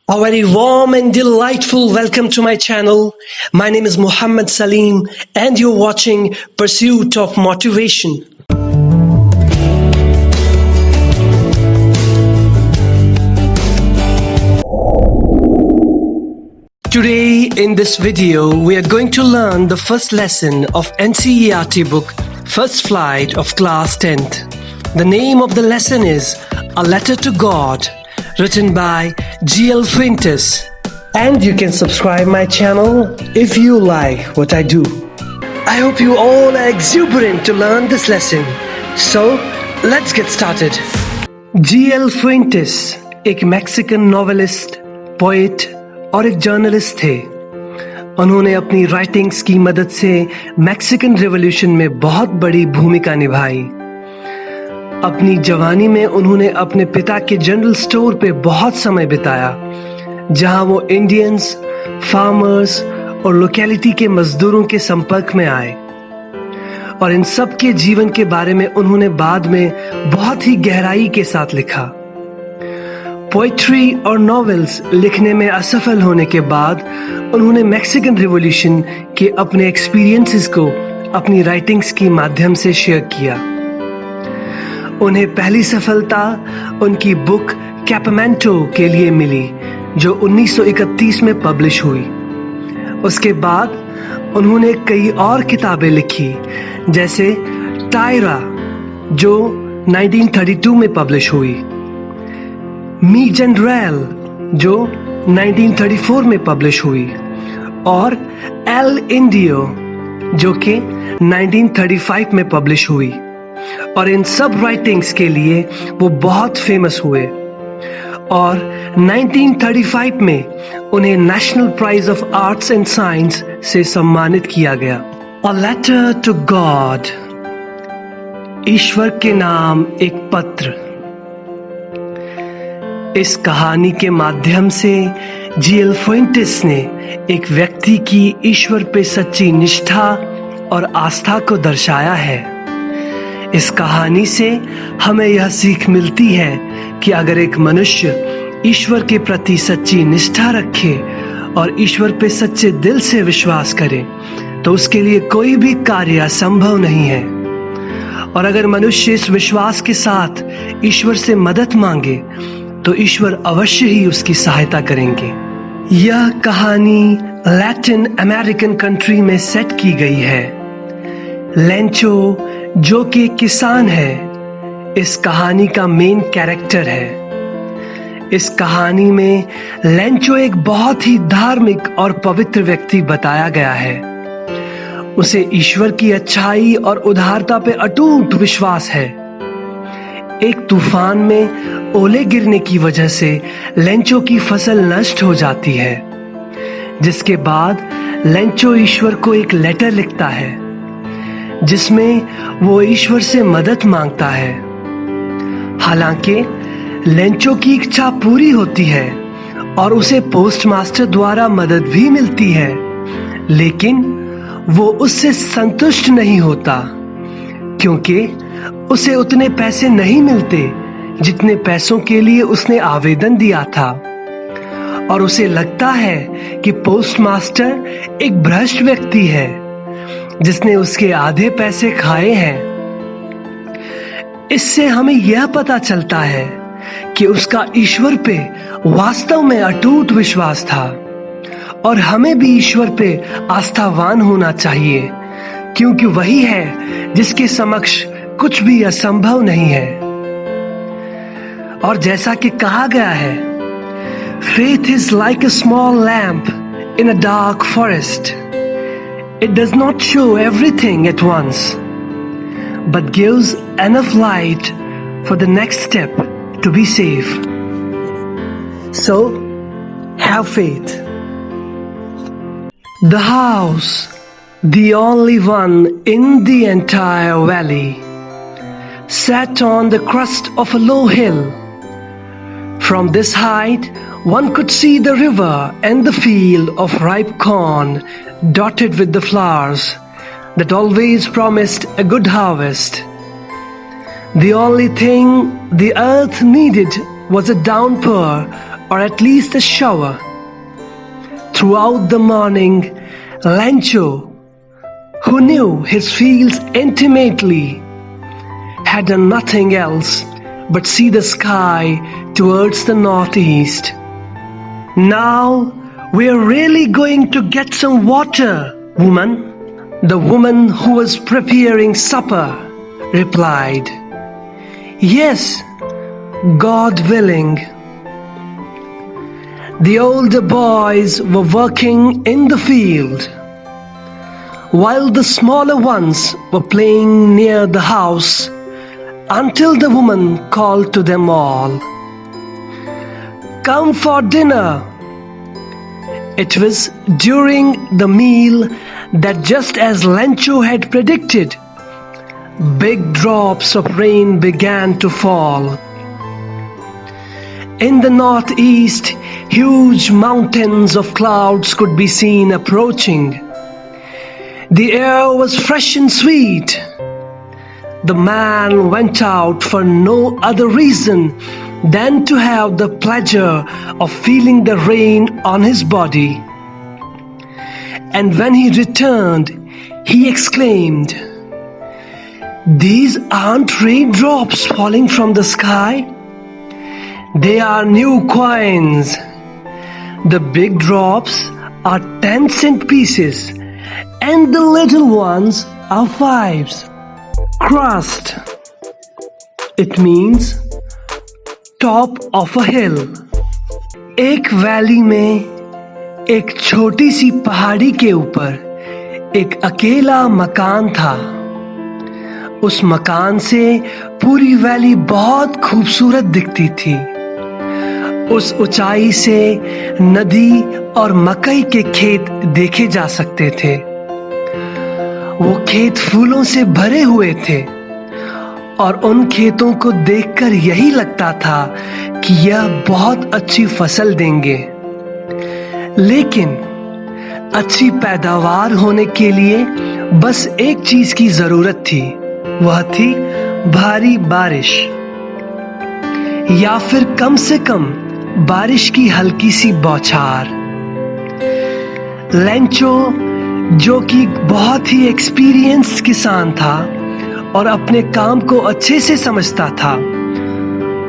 A very warm and delightful welcome to my channel. My name is Muhammad Salim and you're watching Pursuit of Motivation. Today in this video, we are going to learn the first lesson of NCERT book, First Flight of Class 10th. The name of the lesson is A Letter to God, written by G.L. Fuentes. And you can subscribe my channel if you like what I do. I hope you all are exuberant to learn this lesson. So, let's get started. G.L. Fuentes एक Mexican novelist, poet और एक journalist थे। उन्होंने अपनी writings की मदद से Mexican revolution में बहुत बड़ी भूमिका निभाई। अपनी जवानी में उन्होंने अपने पिता के जनरल स्टोर पे बहुत समय बिताया, जहां वो इंडियंस, फार्मर्स और लोकेलिटी के मजदूरों के संपर्क में आए और इन सब के जीवन के बारे में उन्होंने बाद में बहुत ही गहराई के साथ लिखा। पोएट्री और नॉवेल्स लिखने में असफल होने के बाद उन्होंने मैक्सिकन रिवॉल्यूशन के अपने एक्सपीरियंसेस को अपनी राइटिंग्स के माध्यम से शेयर किया। उन्हें पहली सफलता उनकी बुक कैपमेंटो के लिए मिली, जो 1931 में पब्लिश हुई। उसके बाद उन्होंने कई और किताबें लिखी, जैसे टायरा, जो 1932 में पब्लिश हुई, मी जनरल, जो 1934 में पब्लिश हुई, और एल इंडियो, जो कि 1935 में पब्लिश हुई। और इन सब राइटिंग्स के लिए वो बहुत फेमस हुए और 1935 में उन्हें national prize of arts and science से सम्मानित किया गया। अ लेटर टू गॉड, ईश्वर के नाम एक पत्र। इस कहानी के माध्यम से जी.एल. फुएंटेस ने एक व्यक्ति की ईश्वर पे सच्ची निष्ठा और आस्था को दर्शाया है। इस कहानी से हमें यह सीख मिलती है कि अगर एक मनुष्य ईश्वर के प्रति सच्ची निष्ठा रखे और ईश्वर पे सच्चे दिल से विश्वास करे, तो उसके लिए कोई भी कार्य असंभव नहीं है। और अगर मनुष्य इस विश्वास के साथ ईश्वर से मदद मांगे, तो ईश्वर अवश्य ही उसकी सहायता करेंगे। यह कहानी लैटिन अमेरिकन कंट्री में सेट की गई है। लेंचो, जो कि एक किसान है, इस कहानी का मेन कैरेक्टर है। इस कहानी में लेंचो एक बहुत ही धार्मिक और पवित्र व्यक्ति बताया गया है। उसे ईश्वर की अच्छाई और उदारता पे अटूट विश्वास है। एक तूफान में ओले गिरने की वजह से लेंचो की फसल नष्ट हो जाती है, जिसके बाद लेंचो ईश्वर को एक लेटर लिखता है, जिसमें वो ईश्वर से मदद मांगता है। हालांकि लेंचो की इच्छा पूरी होती है और उसे पोस्टमास्टर द्वारा मदद भी मिलती है, लेकिन वो उससे संतुष्ट नहीं होता, क्योंकि उसे उतने पैसे नहीं मिलते जितने पैसों के लिए उसने आवेदन दिया था। और उसे लगता है कि पोस्टमास्टर एक भ्रष्ट व्यक्ति है, जिसने उसके आधे पैसे खाए हैं। इससे हमें यह पता चलता है कि उसका ईश्वर पे वास्तव में अटूट विश्वास था और हमें भी ईश्वर पे आस्थावान होना चाहिए, क्योंकि वही है जिसके समक्ष कुछ भी असंभव नहीं है। और जैसा कि कहा गया है, faith is like a small lamp in a dark forest. It does not show everything at once, but gives enough light for the next step to be safe. So, have faith. The house, the only one in the entire valley, sat on the crest of a low hill. From this height, one could see the river and the field of ripe corn dotted with the flowers that always promised a good harvest. The only thing the earth needed was a downpour or at least a shower. Throughout the morning, Lencho, who knew his fields intimately, had done nothing else but see the sky towards the northeast. Now we're really going to get some water, woman. The woman who was preparing supper replied, Yes, God willing. The older boys were working in the field, while the smaller ones were playing near the house until the woman called to them all, Come for dinner. It was during the meal that, just as Lencho had predicted, big drops of rain began to fall. In the northeast, huge mountains of clouds could be seen approaching. The air was fresh and sweet. The man went out for no other reason than to have the pleasure of feeling the rain on his body. And when he returned, he exclaimed, These aren't raindrops falling from the sky. They are new coins. The big drops are 10-cent pieces and the little ones are 5s. Crust. It means top of a hill. एक valley में एक छोटी सी पहाड़ी के ऊपर एक अकेला मकान था। उस मकान से पूरी वैली बहुत खूबसूरत दिखती थी। उस ऊंचाई से नदी और मकई के खेत देखे जा सकते थे। वो खेत फूलों से भरे हुए थे और उन खेतों को देखकर यही लगता था कि यह बहुत अच्छी फसल देंगे। लेकिन अच्छी पैदावार होने के लिए बस एक चीज की जरूरत थी, वह थी भारी बारिश, या फिर कम से कम बारिश की हल्की सी बौछार। लेंचो, जो कि बहुत ही एक्सपीरियंस किसान था और अपने काम को अच्छे से समझता था,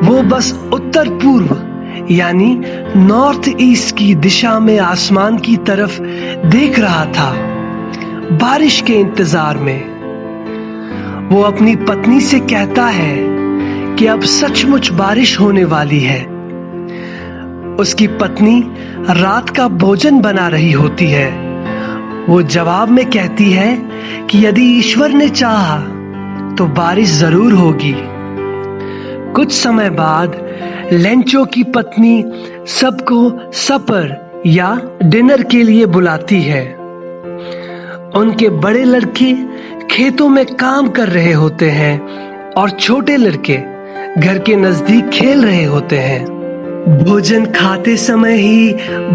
वो बस उत्तर पूर्व यानी नॉर्थ ईस्ट की दिशा में आसमान की तरफ देख रहा था, बारिश के इंतजार में। वो अपनी पत्नी से कहता है कि अब सचमुच बारिश होने वाली है। उसकी पत्नी रात का भोजन बना रही होती है। वो जवाब में कहती है कि यदि ईश्वर ने चाहा तो बारिश जरूर होगी। कुछ समय बाद लेंचो की पत्नी सबको सपर या डिनर के लिए बुलाती है। उनके बड़े लड़के खेतों में काम कर रहे होते हैं और छोटे लड़के घर के नजदीक खेल रहे होते हैं। भोजन खाते समय ही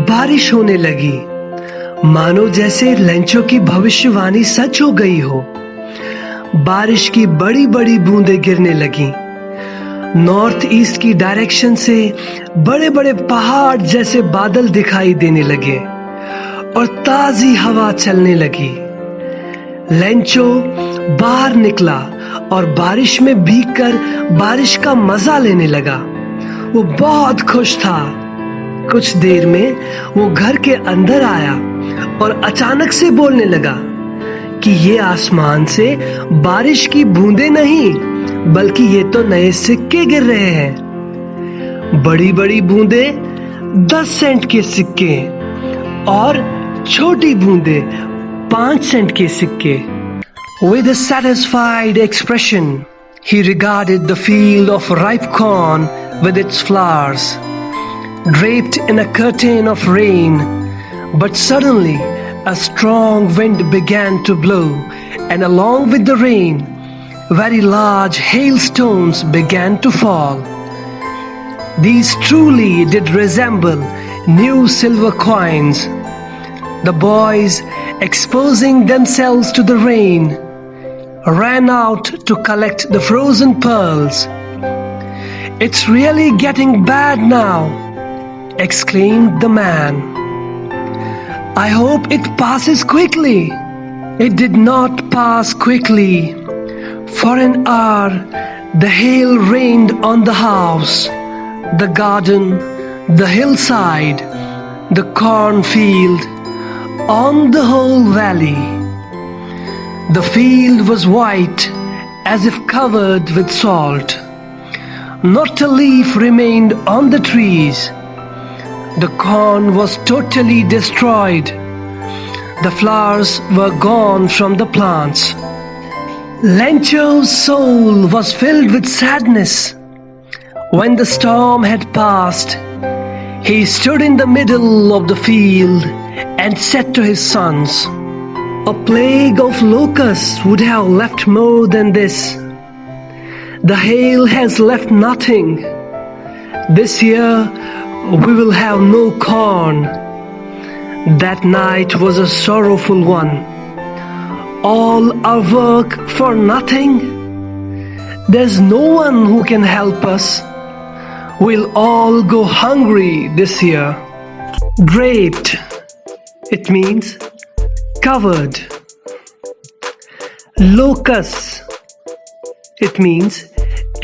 बारिश होने लगी, मानो जैसे लेंचो की भविष्यवाणी सच हो गई हो। बारिश की बड़ी बड़ी बूंदें गिरने लगी। नॉर्थ ईस्ट की डायरेक्शन से बड़े बड़े पहाड़ जैसे बादल दिखाई देने लगे और ताजी हवा चलने लगी। लेंचो बाहर निकला और बारिश में भीगकर बारिश का मजा लेने लगा। वो बहुत खुश था। कुछ देर में वो घर के अंदर आया और अचानक से बोलने लगा कि ये आसमान से बारिश की बूंदें नहीं, बल्कि ये तो नए सिक्के गिर रहे हैं। बड़ी बड़ी बूंदें 10 सेंट के सिक्के और छोटी बूंदें 5 सेंट के सिक्के। With a satisfied expression, he regarded the field of ripe corn with its flowers, draped in a curtain of rain. But suddenly, a strong wind began to blow, and along with the rain, very large hailstones began to fall. These truly did resemble new silver coins. The boys, exposing themselves to the rain, ran out to collect the frozen pearls. It's really getting bad now, exclaimed the man. "I hope it passes quickly." It did not pass quickly. For an hour, the hail rained on the house, the garden, the hillside, the cornfield, on the whole valley. The field was white, as if covered with salt. Not a leaf remained on the trees. The corn was totally destroyed. The flowers were gone from the plants. Lencho's soul was filled with sadness. When the storm had passed, he stood in the middle of the field and said to his sons, "A plague of locusts would have left more than this. The hail has left nothing. This year we will have no corn." That night was a sorrowful one. All our work for nothing? There's no one who can help us. We'll all go hungry this year. Draped, it means covered. Locusts, it means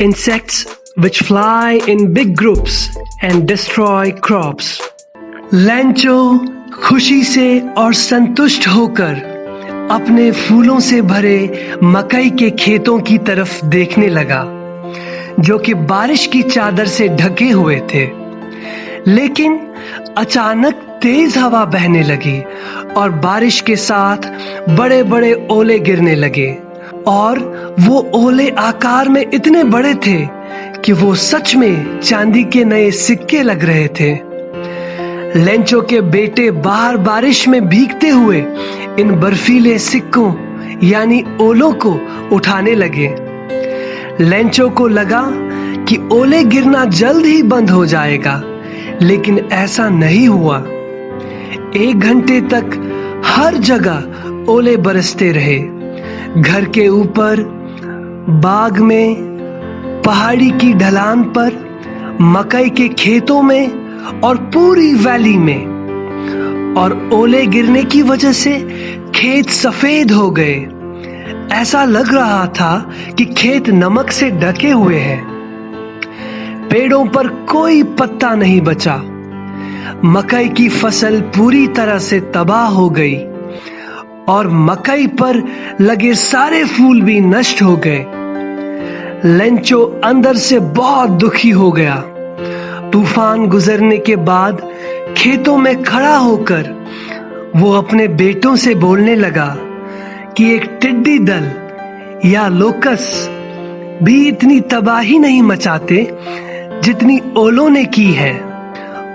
insects which fly in big groups and destroy crops. Lencho खुशी से और संतुष्ट होकर अपने फूलों से भरे मकई के खेतों की तरफ देखने लगा, जो कि बारिश की चादर से ढके हुए थे। लेकिन अचानक तेज हवा बहने लगी और बारिश के साथ बड़े बड़े ओले गिरने लगे, और वो ओले आकार में इतने बड़े थे कि वो सच में चांदी के नए सिक्के लग रहे थे। लेंचो के बेटे बाहर बारिश में भीगते हुए इन बर्फीले सिक्कों यानी ओलों को उठाने लगे। लेंचो को लगा कि ओले गिरना जल्द ही बंद हो जाएगा, लेकिन ऐसा नहीं हुआ। 1 घंटे तक हर जगह ओले बरसते रहे। घर के ऊपर, बाग में, पहाड़ी की ढलान पर, मकई के खेतों में और पूरी वैली में। और ओले गिरने की वजह से खेत सफेद हो गए। ऐसा लग रहा था कि खेत नमक से ढके हुए हैं। पेड़ों पर कोई पत्ता नहीं बचा। मकई की फसल पूरी तरह से तबाह हो गई और मकई पर लगे सारे फूल भी नष्ट हो गए। लेंचो अंदर से बहुत दुखी हो गया। तूफान गुजरने के बाद खेतों में खड़ा होकर वो अपने बेटों से बोलने लगा कि एक टिड्डी दल या लोकस भी इतनी तबाही नहीं मचाते जितनी ओलों ने की है।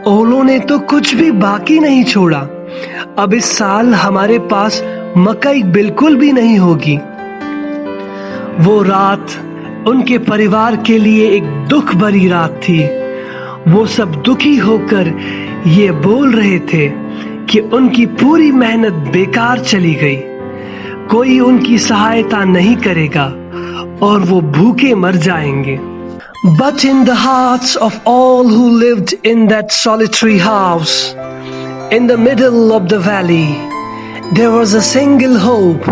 ओलों ने तो कुछ भी बाकी नहीं छोड़ा। अब इस साल हमारे पास मकई बिल्कुल भी नहीं होगी। वो रात उनके परिवार के लिए एक दुख भरी रात थी। वो सब दुखी होकर ये बोल रहे थे कि उनकी पूरी मेहनत बेकार चली गई। कोई उनकी सहायता नहीं करेगा और वो भूखे मर जाएंगे। But in the hearts of all who lived in that solitary house, in the middle of the valley, there was a single hope: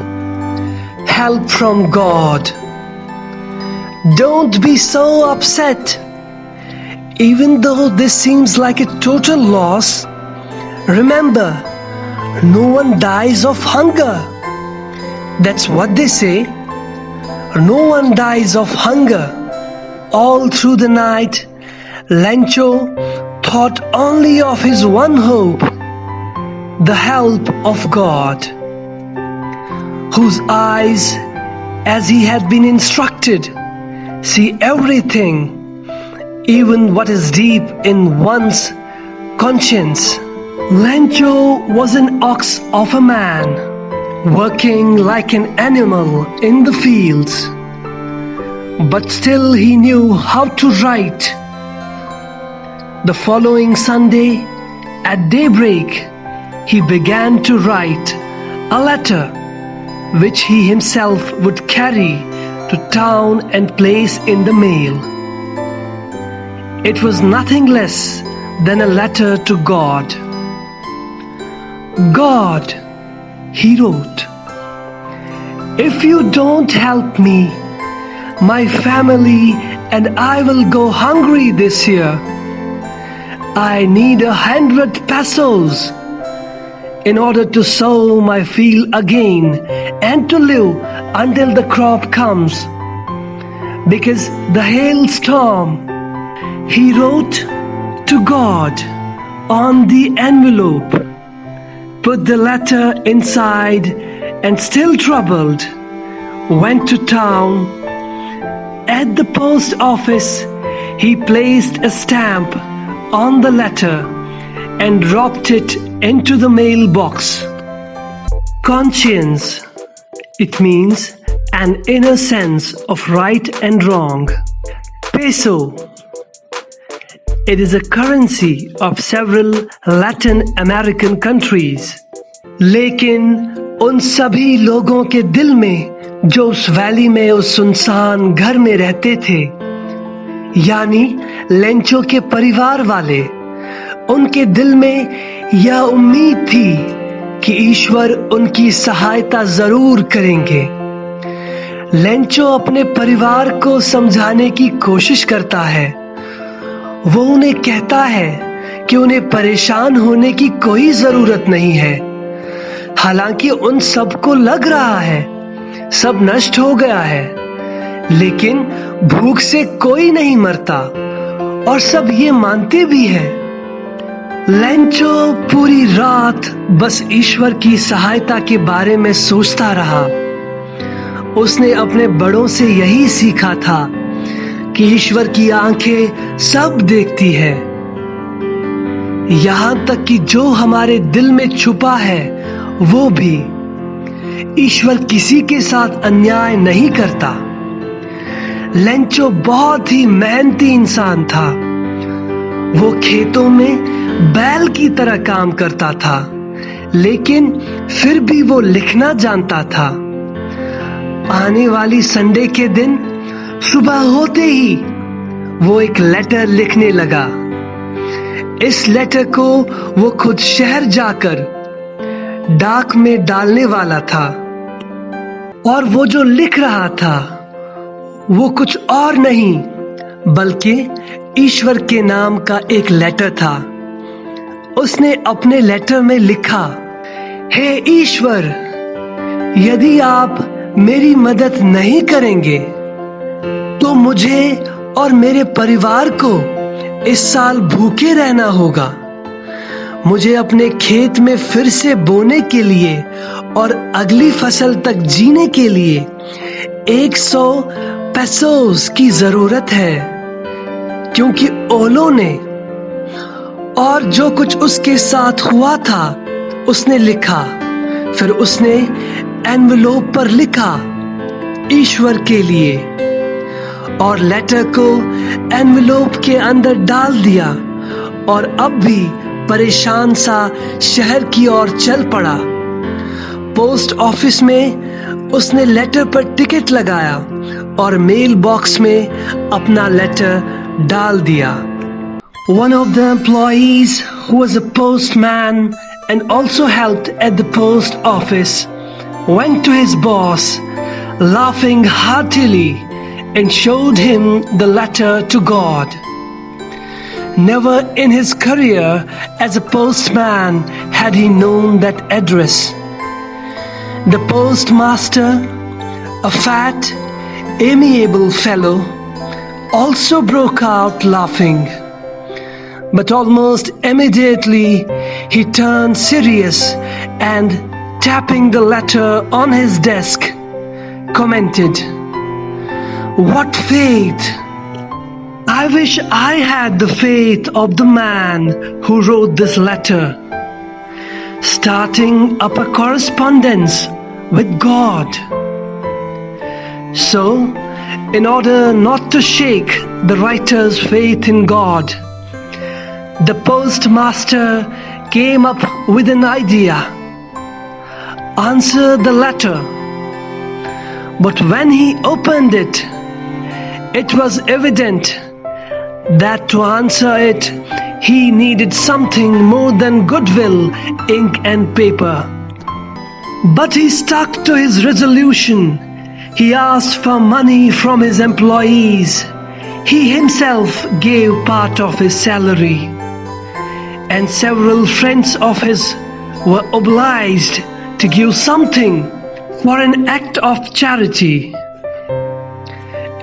help from God. Don't be so upset. Even though this seems like a total loss, remember, no one dies of hunger. That's what they say. No one dies of hunger. All through the night, Lencho thought only of his one hope: the help of God, whose eyes, as he had been instructed, see everything, even what is deep in one's conscience. Lencho was an ox of a man, working like an animal in the fields. But still he knew how to write. The following Sunday, at daybreak, he began to write a letter which he himself would carry to town and place in the mail. It was nothing less than a letter to God. God, he wrote, if you don't help me, my family and I will go hungry this year. I need 100 pesos in order to sow my field again and to live until the crop comes. Because the hailstorm, he wrote to God on the envelope, put the letter inside, and still troubled, went to town. At the post office, he placed a stamp on the letter and dropped it into the mailbox. Conscience, it means an inner sense of right and wrong. Peso, it is a currency of several Latin American countries. लेकिन उन सभी लोगों के दिल में जो उस valley में उस सुनसान घर में रहते थे, यानी लेंचो के परिवार वाले, उनके दिल में यह उम्मीद थी कि ईश्वर उनकी सहायता जरूर करेंगे। लेंचो अपने परिवार को समझाने की कोशिश करता है। वो उन्हें कहता है कि उन्हें परेशान होने की कोई जरूरत नहीं है। हालांकि उन सबको लग रहा है सब नष्ट हो गया है, लेकिन भूख से कोई नहीं मरता और सब ये मानते भी हैं। लेंचो पूरी रात बस ईश्वर की सहायता के बारे में सोचता रहा। उसने अपने बड़ों से यही सीखा था कि ईश्वर की आंखें सब देखती है, यहां तक कि जो हमारे दिल में छुपा है वो भी। ईश्वर किसी के साथ अन्याय नहीं करता। लेंचो बहुत ही मेहनती इंसान था। वो खेतों में बैल की तरह काम करता था, लेकिन फिर भी वो लिखना जानता था। आने वाली संडे के दिन सुबह होते ही वो एक लेटर लिखने लगा। इस लेटर को वो खुद शहर जाकर डाक में डालने वाला था, और वो जो लिख रहा था वो कुछ और नहीं बल्कि ईश्वर के नाम का एक लेटर था। उसने अपने लेटर में लिखा, हे ईश्वर, यदि आप मेरी मदद नहीं करेंगे तो मुझे और मेरे परिवार को इस साल भूखे रहना होगा। मुझे अपने खेत में फिर से बोने के लिए और अगली फसल तक जीने के लिए 100 पेसोस की जरूरत है, क्योंकि ओलों ने और जो कुछ उसके साथ हुआ था उसने लिखा। फिर उसने एनवेलोप पर लिखा, ईश्वर के लिए, और लेटर को एनवेलोप के अंदर डाल दिया और अब भी परेशान सा शहर की ओर चल पड़ा। पोस्ट ऑफिस में उसने लेटर पर टिकट लगाया और मेल बॉक्स में अपना लेटर डाल दिया। One of the employees, who was a postman and also helped at the post office, went to his boss, laughing heartily, and showed him the letter to God. Never in his career as a postman had he known that address. The postmaster, a fat, amiable fellow, also broke out laughing. But almost immediately he turned serious and, tapping the letter on his desk, commented, "What faith! I wish I had the faith of the man who wrote this letter, starting up a correspondence with God." So, in order not to shake the writer's faith in God, the postmaster came up with an idea. Answer the letter. But when he opened it, it was evident that to answer it, He needed something more than goodwill, ink and paper. But he stuck to his resolution. He asked for money from his employees. He himself gave part of his salary. And several friends of his were obliged to give something for an act of charity.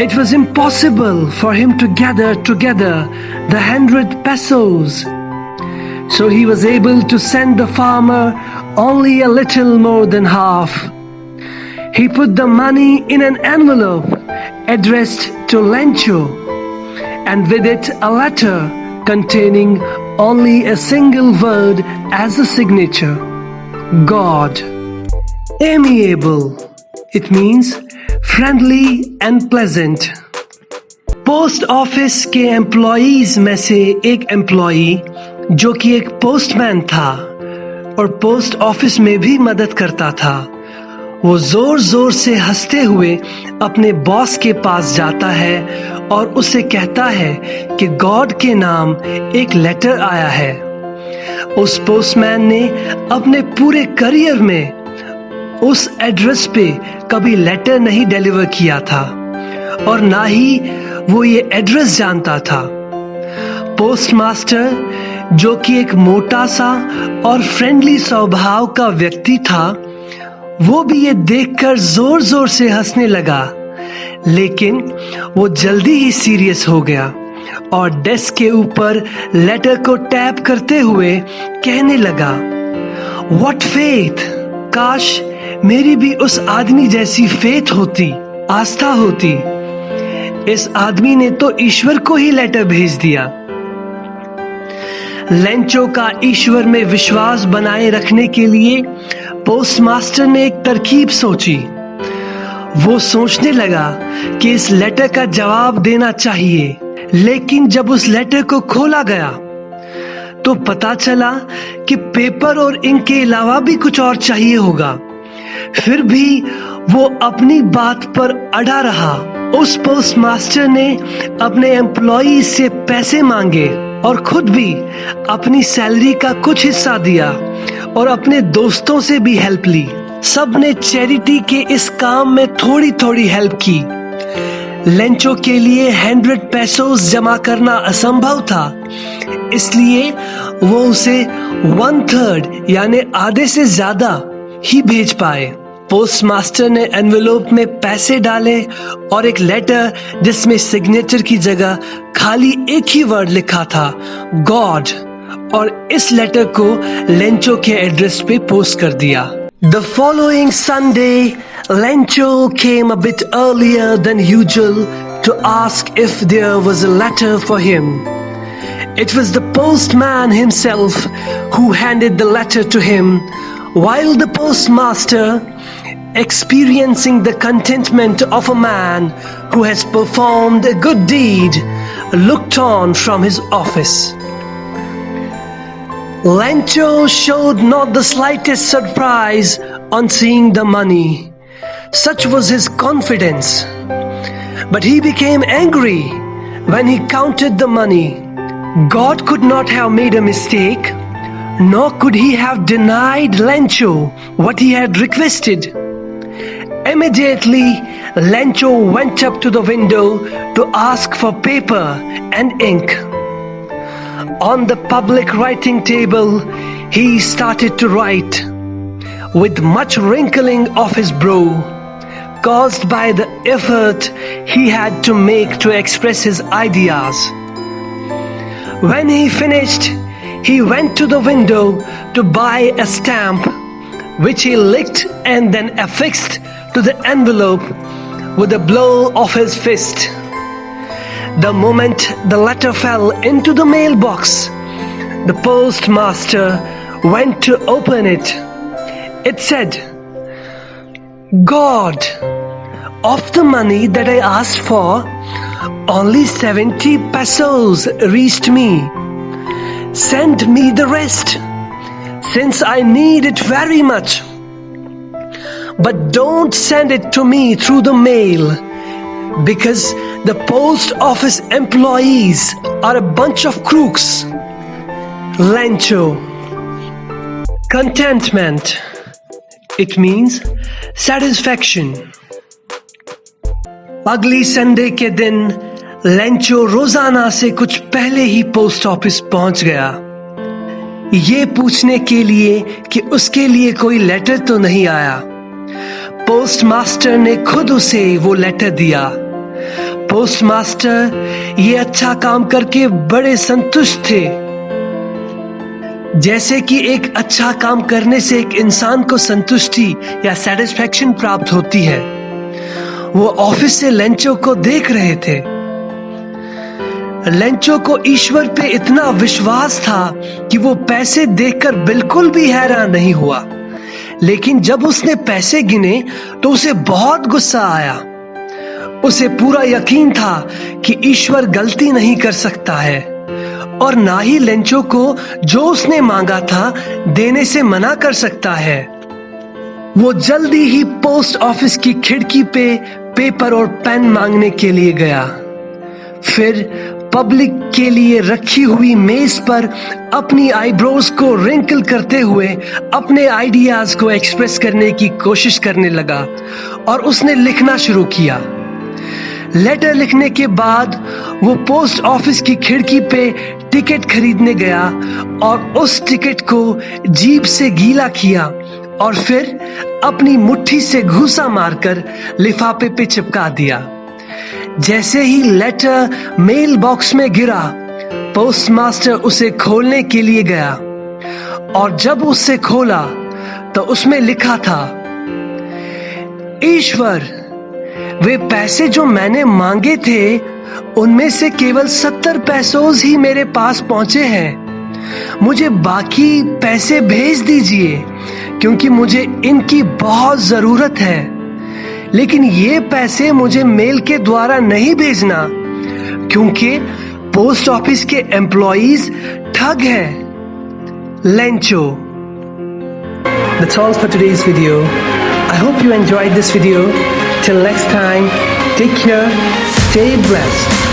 It was impossible for him to gather together the 100 pesos. So he was able to send the farmer only a little more than half. He put the money in an envelope addressed to Lencho, and with it a letter containing only a single word as a signature: God. Amiable. It means friendly and pleasant. Post office के employees में से एक employee जो कि एक postman था और post office में भी मदद करता था, वो जोर जोर से हंसते हुए अपने बॉस के पास जाता है और उसे कहता है कि गॉड के नाम एक लेटर आया है। उस पोस्टमैन ने अपने पूरे करियर में उस एड्रेस पे कभी लेटर नहीं डिलीवर किया था और ना ही वो ये एड्रेस जानता था। पोस्टमास्टर जो कि एक मोटा सा और फ्रेंडली स्वभाव का व्यक्ति था, वो भी ये देखकर जोर जोर से हंसने लगा, लेकिन वो जल्दी ही सीरियस हो गया और डेस्क के ऊपर लेटर को टैप करते हुए कहने लगा, व्हाट फेथ, काश मेरी भी उस आदमी जैसी फेथ होती, आस्था होती। इस आदमी ने तो ईश्वर को ही लेटर भेज दिया। लेंचो का ईश्वर में विश्वास बनाए रखने के लिए पोस्टमास्टर ने एक तरकीब सोची। वो सोचने लगा कि इस लेटर का जवाब देना चाहिए, लेकिन जब उस लेटर को खोला गया तो पता चला कि पेपर और इंक के अलावा भी कुछ और चाहिए होगा। फिर भी वो अपनी बात पर अड़ा रहा। उस पोस्टमास्टर ने अपने एम्प्लॉई से पैसे मांगे और खुद भी अपनी सैलरी का कुछ हिस्सा दिया और अपने दोस्तों से भी हेल्प ली। सब ने चैरिटी के इस काम में थोड़ी थोड़ी हेल्प की। लेंचो के लिए 100 पेसोस जमा करना असंभव था, इसलिए वो उसे 1/3 यानी आधे से ज्यादा ही भेज पाए। पोस्टमास्टर ने एनवेलोप में पैसे डाले और एक लेटर जिसमें सिग्नेचर की जगह खाली एक ही वर्ड लिखा था, गॉड, और इस लेटर को लेंचो के एड्रेस पे पोस्ट कर दिया। The following Sunday, Lencho came a bit earlier than usual to ask if there was a letter for him. It was the postman himself who handed the letter to him, while the postmaster, experiencing the contentment of a man who has performed a good deed, looked on from his office. Lencho showed not the slightest surprise on seeing the money. Such was his confidence. But he became angry when he counted the money. God could not have made a mistake, nor could he have denied Lencho what he had requested. Immediately, Lencho went up to the window to ask for paper and ink. On the public writing table, he started to write, with much wrinkling of his brow, caused by the effort he had to make to express his ideas. When he finished, he went to the window to buy a stamp, which he licked and then affixed to the envelope with a blow of his fist. The moment the letter fell into the mailbox, the postmaster went to open it. It said, God, of the money that I asked for, only 70 pesos reached me. Send me the rest, since I need it very much. But don't send it to me through the mail, because the post office employees are a bunch of crooks. Lencho. Contentment. It means satisfaction. अगली Sunday के दिन Lencho रोजाना से कुछ पहले ही post office पहुंच गया, ये पूछने के लिए कि उसके लिए कोई लेटर तो नहीं आया। पोस्ट मास्टर ने खुद उसे वो लेटर दिया। पोस्ट मास्टर ये अच्छा काम करके बड़े संतुष्ट थे। जैसे कि एक अच्छा काम करने से एक इंसान को संतुष्टि या सेटिस्फैक्शन प्राप्त होती है, वो ऑफिस से लेंचो को देख रहे थे। लेंचो को ईश्वर पे इतना विश्वास था कि वो पैसे देखकर बिल्कुल भी हैरान नहीं हुआ। लेकिन जब उसने पैसे गिने तो उसे बहुत गुस्सा आया। उसे पूरा यकीन था कि ईश्वर गलती नहीं कर सकता है और ना ही लेंचो को जो उसने मांगा था देने से मना कर सकता है। वो जल्दी ही पोस्ट ऑफिस की खिड़की पे पेपर और पेन मांगने के लिए गया। फिर पब्लिक के लिए रखी हुई मेज पर अपनी आईब्रोज को रिंकल करते हुए अपने आइडियाज को एक्सप्रेस करने की कोशिश करने लगा और उसने लिखना शुरू किया। लेटर लिखने के बाद वो पोस्ट ऑफिस की खिड़की पे टिकट खरीदने गया और उस टिकट को जीभ से गीला किया और फिर अपनी मुट्ठी से घूंसा मारकर लिफाफे पे चिपका दिया। जैसे ही लेटर मेल बॉक्स में गिरा, पोस्ट मास्टर उसे खोलने के लिए गया और जब उसे खोला तो उसमें लिखा था, ईश्वर, वे पैसे जो मैंने मांगे थे उनमें से केवल 70 पैसों ही मेरे पास पहुंचे हैं। मुझे बाकी पैसे भेज दीजिए क्योंकि मुझे इनकी बहुत जरूरत है। लेकिन ये पैसे मुझे मेल के द्वारा नहीं भेजना क्योंकि पोस्ट ऑफिस के एम्प्लॉइज ठग हैं। Lencho. That's all for today's video. I hope you enjoyed this video. Till next time, take care, stay blessed.